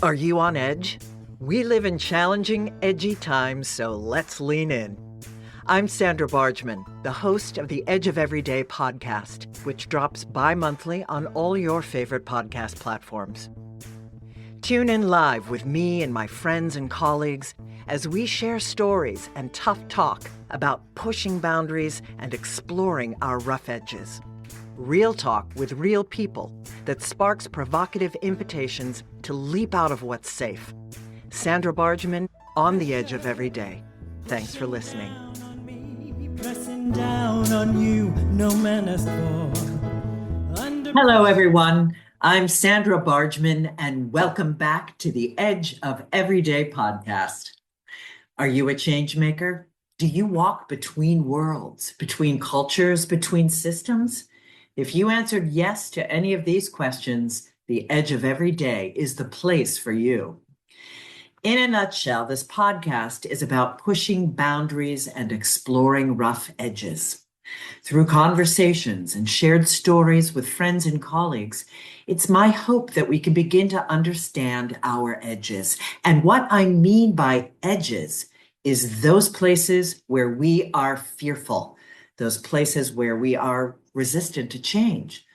Are you on edge? We live in challenging, edgy times, so let's lean in. I'm Sandra Bargman, the host of the Edge of Everyday podcast, which drops bi-monthly on all your favorite podcast platforms. Tune in live with me and my friends and colleagues as we share stories and tough talk about pushing boundaries and exploring our rough edges. Real talk with real people that sparks provocative invitations to leap out of what's safe. Sandra Bargman, on the edge of every day. Thanks for listening. Hello, everyone. I'm Sandra Bargman, and welcome back to the Edge of Everyday podcast. Are you a change maker? Do you walk between worlds, between cultures, between systems? If you answered yes to any of these questions, the Edge of Every Day is the place for you. In a nutshell, this podcast is about pushing boundaries and exploring rough edges. Through conversations and shared stories with friends and colleagues, it's my hope that we can begin to understand our edges. And what I mean by edges is those places where we are fearful, those places where we are resistant to change,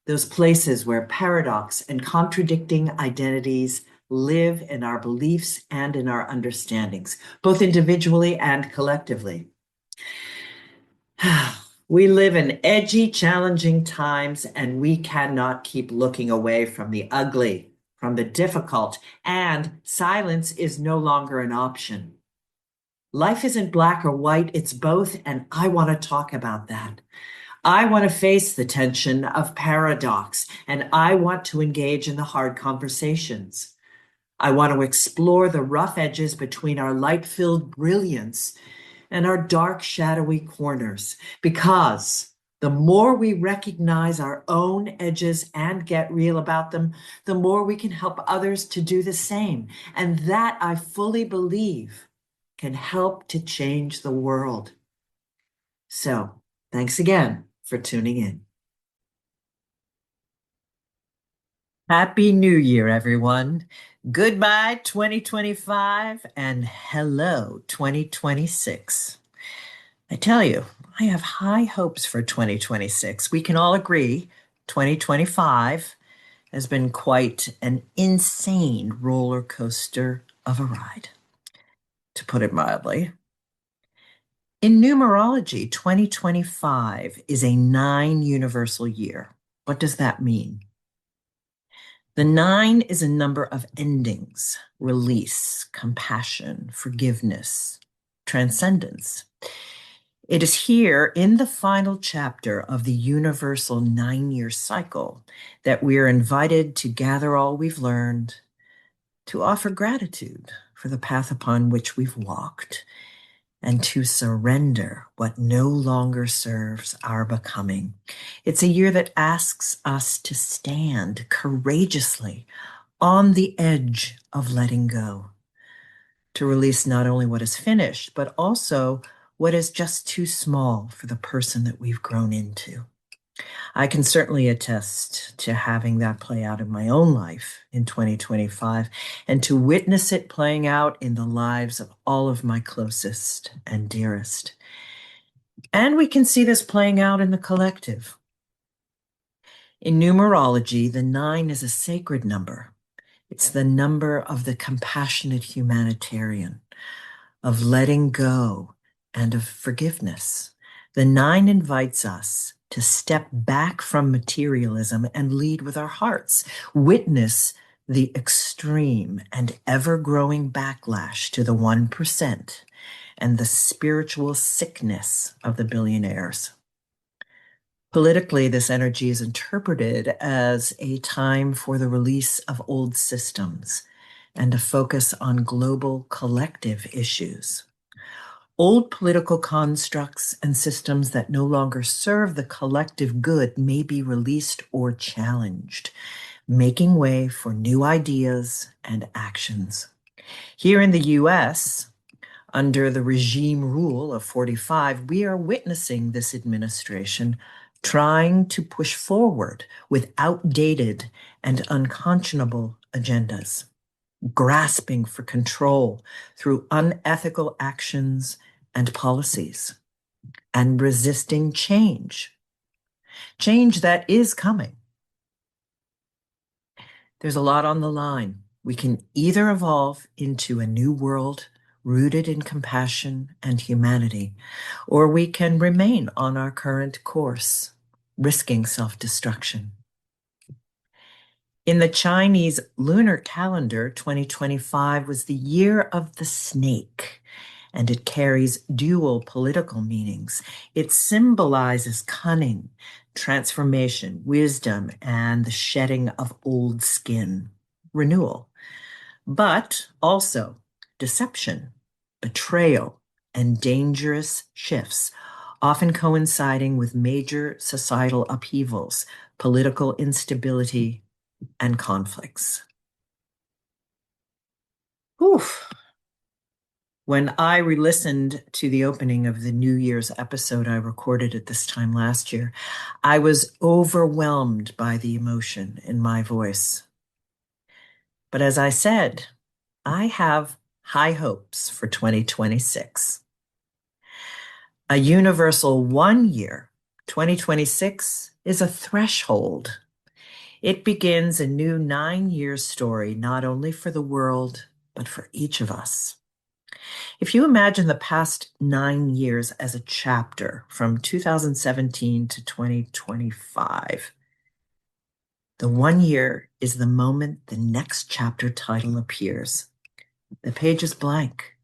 those places where paradox and contradicting identities live in our beliefs and in our understandings, both individually and collectively. We live in edgy, challenging times, and we cannot keep looking away from the ugly, from the difficult, and silence is no longer an option. Life isn't black or white, it's both, and I want to talk about that. I want to face the tension of paradox, and I want to engage in the hard conversations. I want to explore the rough edges between our light-filled brilliance and our dark, shadowy corners, because the more we recognize our own edges and get real about them, the more we can help others to do the same. And that, I fully believe, can help to change the world. So, thanks again for tuning in. Happy New Year, everyone. Goodbye, 2025, and hello, 2026. I tell you, I have high hopes for 2026. We can all agree 2025 has been quite an insane roller coaster of a ride, to put it mildly. In numerology, 2025 is a 9 universal year. What does that mean? The 9 is a number of endings, release, compassion, forgiveness, transcendence. It is here in the final chapter of the universal 9-year cycle that we are invited to gather all we've learned, to offer gratitude for the path upon which we've walked, and to surrender what no longer serves our becoming. It's a year that asks us to stand courageously on the edge of letting go, to release not only what is finished, but also what is just too small for the person that we've grown into. I can certainly attest to having that play out in my own life in 2025 and to witness it playing out in the lives of all of my closest and dearest. And we can see this playing out in the collective. In numerology, the 9 is a sacred number. It's the number of the compassionate humanitarian, of letting go and of forgiveness. The 9 invites us to step back from materialism and lead with our hearts, witness the extreme and ever-growing backlash to the 1% and the spiritual sickness of the billionaires. Politically, this energy is interpreted as a time for the release of old systems and a focus on global collective issues. Old political constructs and systems that no longer serve the collective good may be released or challenged, making way for new ideas and actions. Here in the US, under the regime rule of 45, we are witnessing this administration trying to push forward with outdated and unconscionable agendas. grasping for control through unethical actions and policies, and resisting change, change that is coming. There's a lot on the line. We can either evolve into a new world rooted in compassion and humanity, or we can remain on our current course, risking self-destruction. In the Chinese lunar calendar, 2025 was the year of the snake, and it carries dual political meanings. It symbolizes cunning, transformation, wisdom, and the shedding of old skin, renewal, but also deception, betrayal, and dangerous shifts, often coinciding with major societal upheavals, political instability, and conflicts. Oof. When I re-listened to the opening of the New Year's episode I recorded at this time last year, I was overwhelmed by the emotion in my voice. But as I said, I have high hopes for 2026. A universal 1 year, 2026, is a threshold. It begins a new 9-year story, not only for the world, but for each of us. If you imagine the past 9 years as a chapter from 2017 to 2025, the 1 year is the moment the next chapter title appears. The page is blank.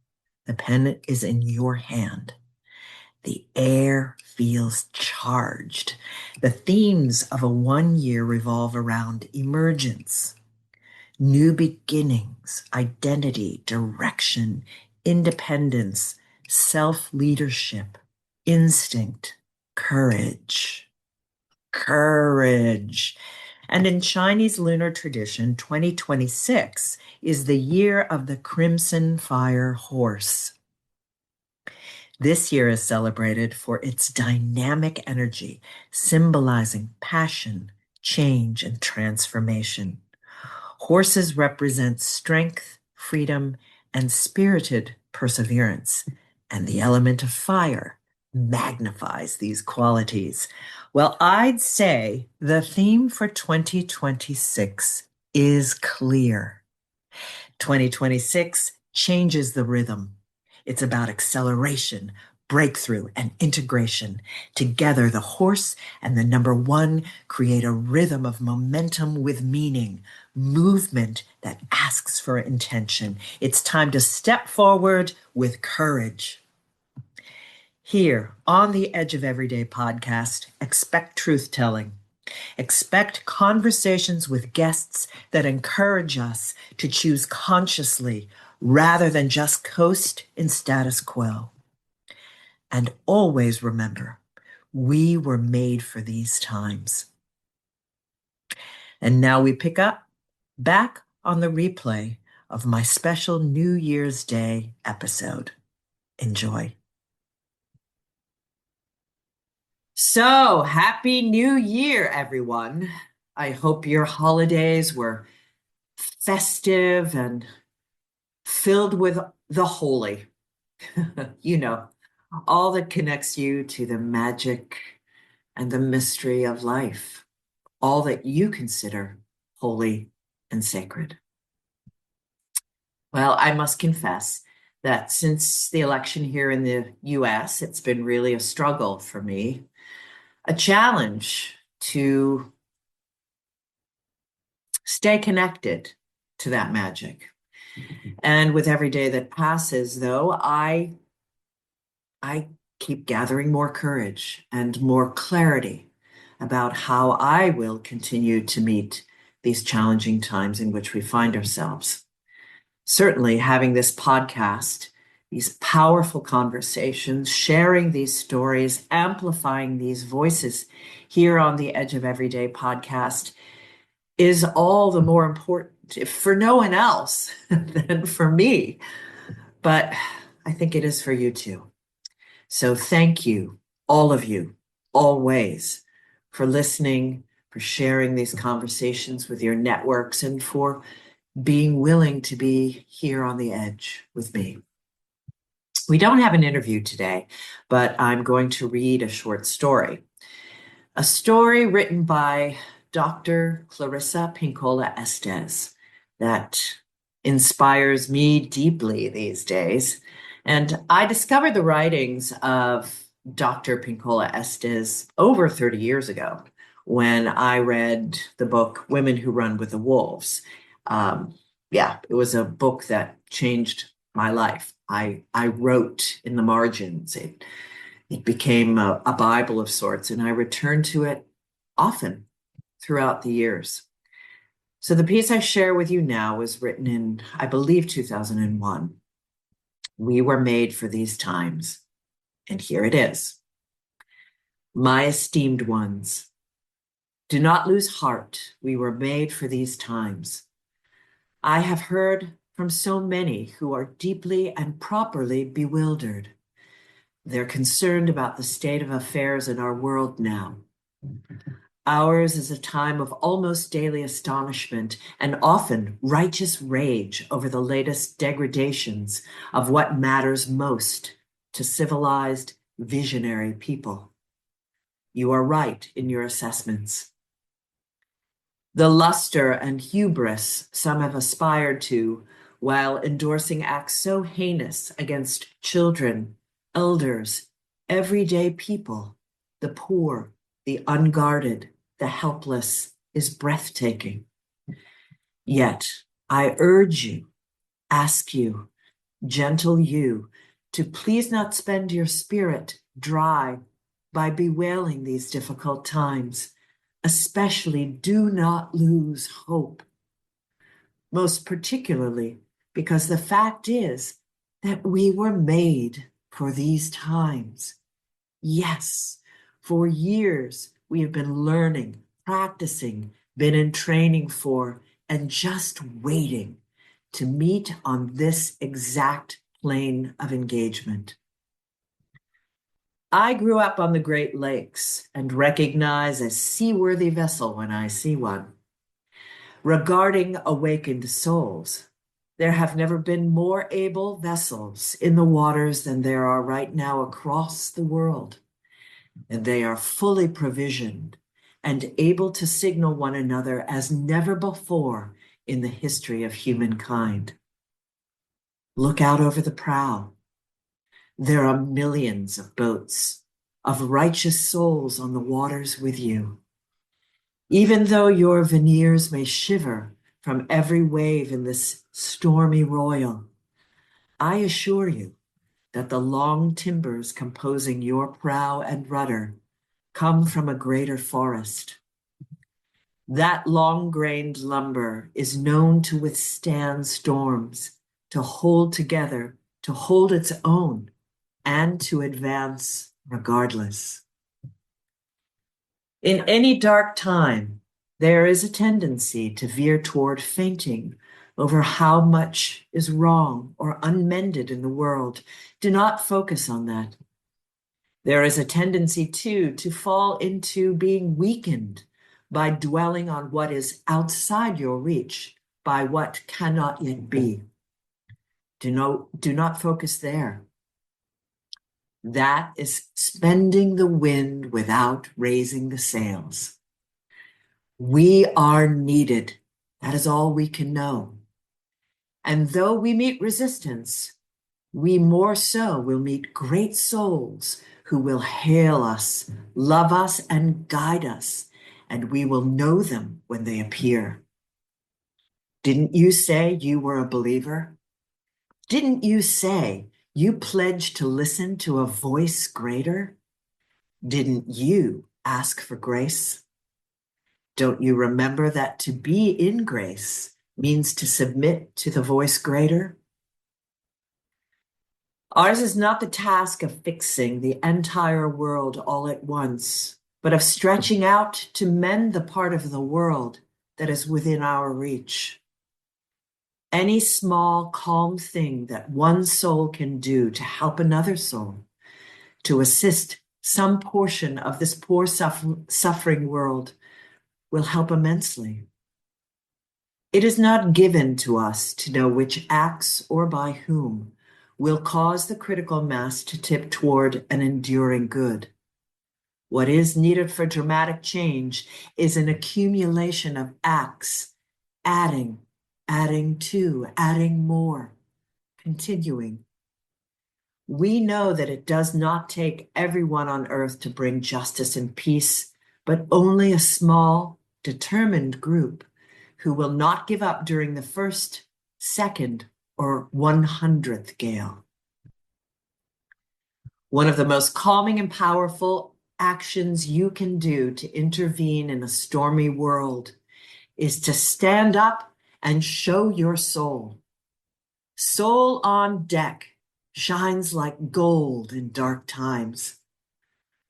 The pen is in your hand. The air feels charged. The themes of a 1 year revolve around emergence, new beginnings, identity, direction, independence, self-leadership, instinct, courage. Courage. And in Chinese lunar tradition, 2026 is the year of the crimson fire horse. This year is celebrated for its dynamic energy, symbolizing passion, change, and transformation. Horses represent strength, freedom, and spirited perseverance, and the element of fire magnifies these qualities. Well, I'd say the theme for 2026 is clear. 2026 changes the rhythm. It's about acceleration, breakthrough, and integration. Together, the horse and the number one create a rhythm of momentum with meaning, movement that asks for intention. It's time to step forward with courage. Here on the Edge of Everyday podcast, expect truth-telling. Expect conversations with guests that encourage us to choose consciously rather than just coast in status quo. And always remember, we were made for these times. And now we pick up back on the replay of my special New Year's Day episode. Enjoy. So, Happy New Year, everyone. I hope your holidays were festive and filled with the holy. You know, all that connects you to the magic and the mystery of life, all that you consider holy and sacred. Well, I must confess that since the election here in the US, it's been really a struggle for me, a challenge to stay connected to that magic. And with every day that passes, though, I keep gathering more courage and more clarity about how I will continue to meet these challenging times in which we find ourselves. Certainly, having this podcast, these powerful conversations, sharing these stories, amplifying these voices here on the Edge of Everyday podcast is all the more important, if for no one else than for me. But I think it is for you too. So thank you, all of you, always, for listening, for sharing these conversations with your networks, and for being willing to be here on the edge with me. We don't have an interview today, but I'm going to read a short story. A story written by Dr. Clarissa Pinkola Estes that inspires me deeply these days. And I discovered the writings of Dr. Pinkola Estes over 30 years ago when I read the book Women Who Run with the Wolves. Yeah, it was a book that changed my life. I wrote in the margins. It became a Bible of sorts, and I return to it often throughout the years. So the piece I share with you now was written in, I believe, 2001. We were made for these times, and here it is. My esteemed ones, do not lose heart. We were made for these times. I have heard from so many who are deeply and properly bewildered. They're concerned about the state of affairs in our world now. Ours is a time of almost daily astonishment and often righteous rage over the latest degradations of what matters most to civilized, visionary people. You are right in your assessments. The luster and hubris some have aspired to while endorsing acts so heinous against children, elders, everyday people, the poor, the unguarded, the helpless, is breathtaking. Yet I urge you, ask you, gentle you, to please not spend your spirit dry by bewailing these difficult times. Especially do not lose hope. Most particularly because the fact is that we were made for these times. Yes, for years we have been learning, practicing, been in training for, and just waiting to meet on this exact plane of engagement. I grew up on the Great Lakes and recognize a seaworthy vessel when I see one. Regarding awakened souls, there have never been more able vessels in the waters than there are right now across the world. And they are fully provisioned and able to signal one another as never before in the history of humankind. Look out over the prow. There are millions of boats, of righteous souls on the waters with you. Even though your veneers may shiver from every wave in this stormy royal, I assure you that the long timbers composing your prow and rudder come from a greater forest. That long-grained lumber is known to withstand storms, to hold together, to hold its own, and to advance regardless. In any dark time, there is a tendency to veer toward fainting over how much is wrong or unmended in the world. Do not focus on that. There is a tendency, too, to fall into being weakened by dwelling on what is outside your reach, by what cannot yet be. Do not focus there. That is spending the wind without raising the sails. We are needed. That is all we can know. And though we meet resistance, we more so will meet great souls who will hail us, love us, and guide us, and we will know them when they appear. Didn't you say you were a believer? Didn't you say you pledged to listen to a voice greater? Didn't you ask for grace? Don't you remember that to be in grace means to submit to the voice greater? Ours is not the task of fixing the entire world all at once, but of stretching out to mend the part of the world that is within our reach. Any small, calm thing that one soul can do to help another soul, to assist some portion of this poor suffering world, will help immensely. It is not given to us to know which acts or by whom will cause the critical mass to tip toward an enduring good. What is needed for dramatic change is an accumulation of acts, adding, adding to, adding more, continuing. We know that it does not take everyone on earth to bring justice and peace, but only a small, determined group who will not give up during the first, second, or 100th gale. One of the most calming and powerful actions you can do to intervene in a stormy world is to stand up and show your soul. Soul on deck shines like gold in dark times.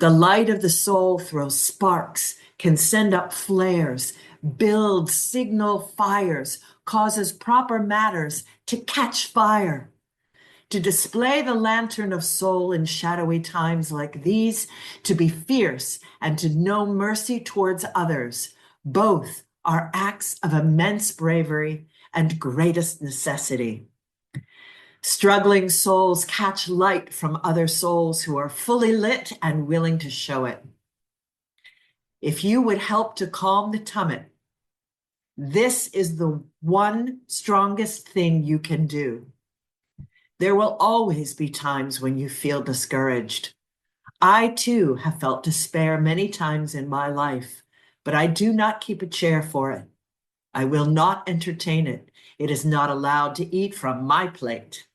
The light of the soul throws sparks, can send up flares, builds signal fires, causes proper matters to catch fire. To display the lantern of soul in shadowy times like these, to be fierce and to know mercy towards others, both are acts of immense bravery and greatest necessity. Struggling souls catch light from other souls who are fully lit and willing to show it. If you would help to calm the tumult, this is the one strongest thing you can do. There will always be times when you feel discouraged. I too have felt despair many times in my life, but I do not keep a chair for it. I will not entertain it. It is not allowed to eat from my plate.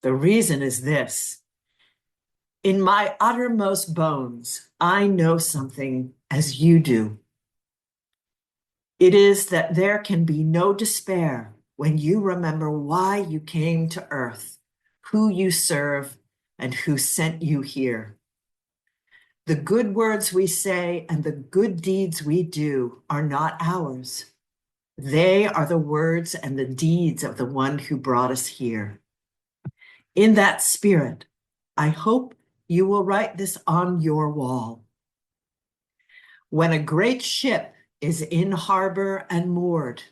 The reason is this. In my uttermost bones, I know something as you do. It is that there can be no despair when you remember why you came to earth, who you serve, and who sent you here. The good words we say and the good deeds we do are not ours. They are the words and the deeds of the one who brought us here. In that spirit, I hope you will write this on your wall. When a great ship is in harbor and moored,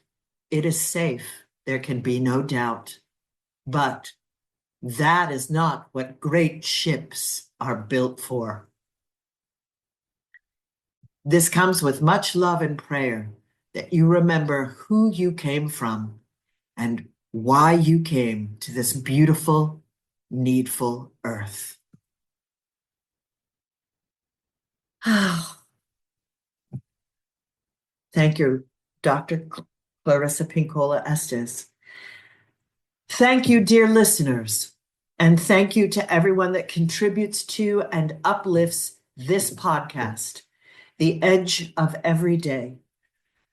it is safe, there can be no doubt. But that is not what great ships are built for. This comes with much love and prayer that you remember who you came from and why you came to this beautiful, needful earth. Thank you, Dr. Clarissa Pinkola Estes. Thank you, dear listeners, and thank you to everyone that contributes to and uplifts this podcast, The Edge of Every Day,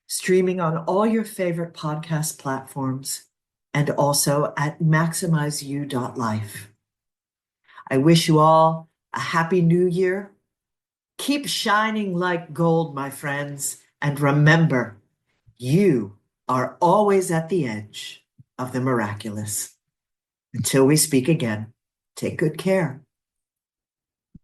streaming on all your favorite podcast platforms and also at maximizeyou.life. I wish you all a happy new year. Keep shining like gold, my friends, and remember, you are always at the edge of the miraculous. Until we speak again, take good care.